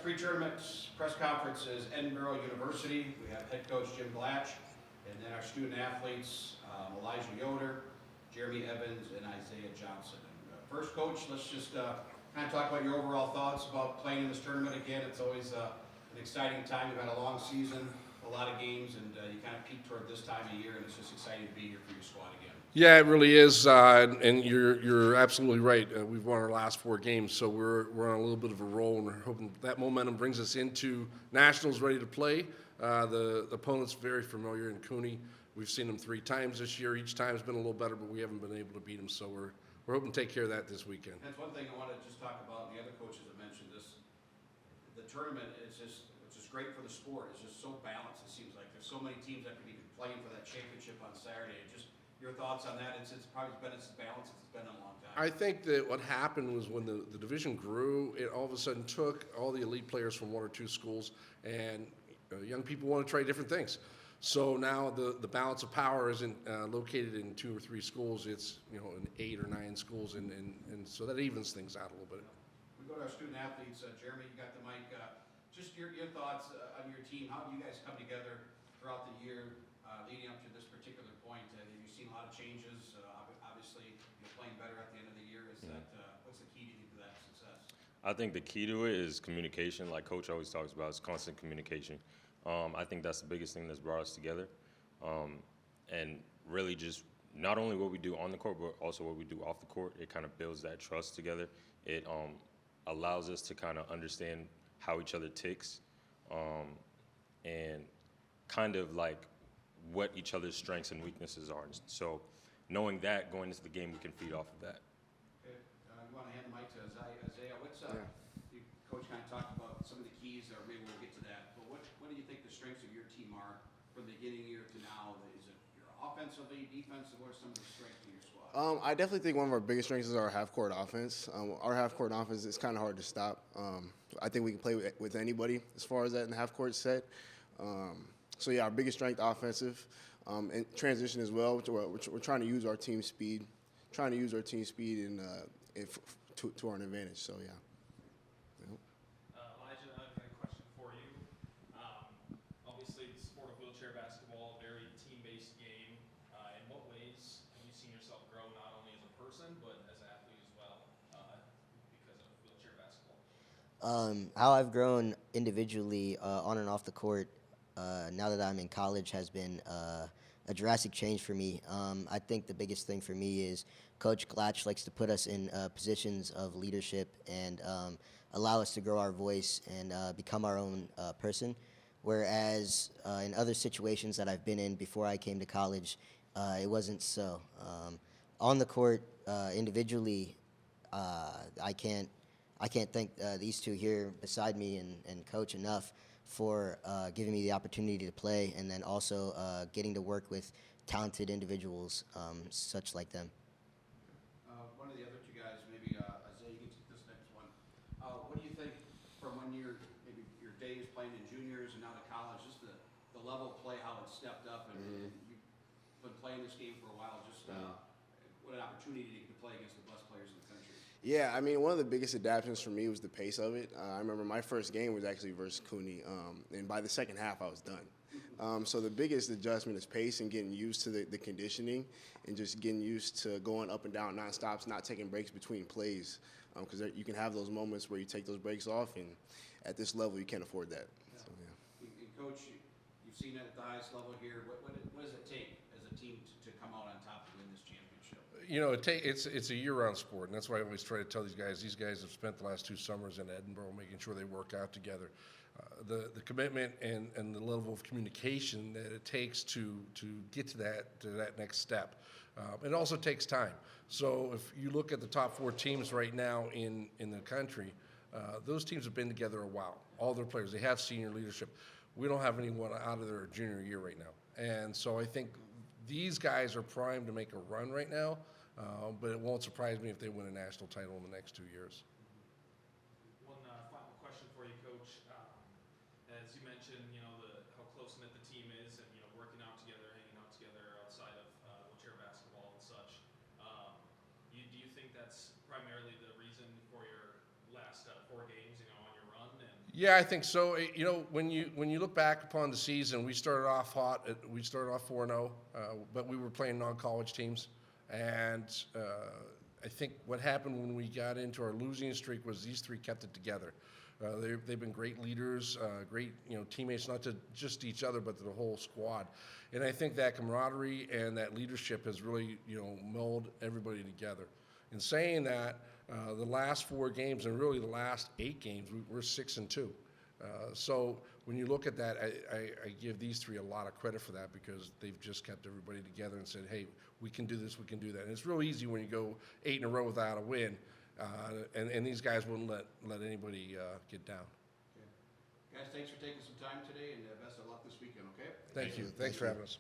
pre-tournament press conference is Edinboro University. We have head coach Jim Blatch, and then our student athletes, Elijah Yoder, Jeremy Evans, and Isaiah Johnson. And, first, Coach, let's just kind of talk about your overall thoughts about playing in this tournament again. It's always an exciting time. We've had a long season, a lot of games, and you kind of peak toward this time of year, and it's just exciting to be here for your squad again. Yeah, it really is, and you're absolutely right. We've won our last 4 games, so we're on a little bit of a roll, and we're hoping that momentum brings us into nationals ready to play. The opponent's very familiar in Cooney. We've seen them 3 times this year. Each time's been a little better, but we haven't been able to beat them, so we're hoping to take care of that this weekend. That's one thing I want to just talk about, and the other coaches have mentioned this. The tournament is just, it's just great for the sport. It's just so balanced, it seems like. There's so many teams that could be playing for that championship on Saturday. Your thoughts on that? It's probably been as balanced as it's been in a long time. I think that what happened was when the division grew, it all of a sudden took all the elite players from 1 or 2 schools, and young people want to try different things. So now the balance of power isn't located in 2 or 3 schools. It's in 8 or 9 schools, and so that evens things out a little bit. We go to our student athletes. Jeremy, you got the mic. Just your thoughts on your team. How do you guys come together throughout the year leading up to this particular point? Have you seen a lot of changes? Obviously, you're playing better at the end of the year. Is that what's the key to that success? I think the key to it is communication. Like Coach always talks about, it's constant communication. I think that's the biggest thing that's brought us together, and really just not only what we do on the court, but also what we do off the court. It kind of builds that trust together. It allows us to kind of understand how each other ticks, and kind of like what each other's strengths and weaknesses are. So knowing that, going into the game, we can feed off of that. Okay. You want to hand the mic to Isaiah? Coach kind of talked about some of the keys, or maybe we'll get to that. But what do you think the strengths of your team are from the beginning of the year to now? Is it your offensively, defensive? What are some of the strengths of your squad? I definitely think one of our biggest strengths is our half-court offense. Our half-court offense is kind of hard to stop. I think we can play with anybody as far as that in the half-court set. So yeah, our biggest strength offensive, and transition as well. We're trying to use our team speed, to our advantage. So yeah. Elijah, I've got a question for you. Obviously, the sport of wheelchair basketball, a very team-based game. In what ways have you seen yourself grow not only as a person but as an athlete as well because of wheelchair basketball? How I've grown individually on and off the court now that I'm in college has been a drastic change for me. I think the biggest thing for me is Coach Glatch likes to put us in positions of leadership and allow us to grow our voice and become our own person. Whereas in other situations that I've been in before I came to college, it wasn't so. On the court, individually, I can't thank these 2 here beside me and Coach enough for giving me the opportunity to play, and then also getting to work with talented individuals such like them. One of the other 2 guys, maybe Isaiah, you can take this next one. What do you think from when maybe your days playing in juniors and now to college, just the level of play, how it's stepped up, and you've been playing this game for a while, just what an opportunity to play against the best players in the country. Yeah, I mean, one of the biggest adaptations for me was the pace of it. I remember my first game was actually versus Cooney, and by the second half, I was done. So the biggest adjustment is pace and getting used to the conditioning and just getting used to going up and down nonstops, not taking breaks between plays, because you can have those moments where you take those breaks off, and at this level, you can't afford that. Yeah. So, yeah. And Coach, you've seen it at the highest level here. What does it take as a team to come out on top and win this championship? It's a year-round sport, and that's why I always try to tell these guys. These guys have spent the last 2 summers in Edinboro making sure they work out together. The commitment and the level of communication that it takes to get to that next step. It also takes time. So if you look at the top 4 teams right now in the country, those teams have been together a while. All their players, they have senior leadership. We don't have anyone out of their junior year right now. And so I think these guys are primed to make a run right now, but it won't surprise me if they win a national title in the next 2 years. One final question for you, Coach. As you mentioned, how close-knit the team is, and working out together, hanging out together outside of wheelchair basketball and such. Do you think that's primarily the reason for your last 4 games, on your run? And Yeah, I think so. You know, when you look back upon the season, we started off hot. We started off 4-0, but we were playing non-college teams, and I think what happened when we got into our losing streak was these three kept it together. They've been great leaders, great teammates, not to just each other, but to the whole squad. And I think that camaraderie and that leadership has really melded everybody together. In saying that, the last 4 games and really the last 8 games, we're 6-2. So when you look at that, I give these three a lot of credit for that because they've just kept everybody together and said, hey, we can do this, we can do that. And it's real easy when you go 8 in a row without a win, and these guys wouldn't let anybody get down. Okay. Guys, thanks for taking some time today, and best of luck this weekend, okay? Thank you. Thanks for having us.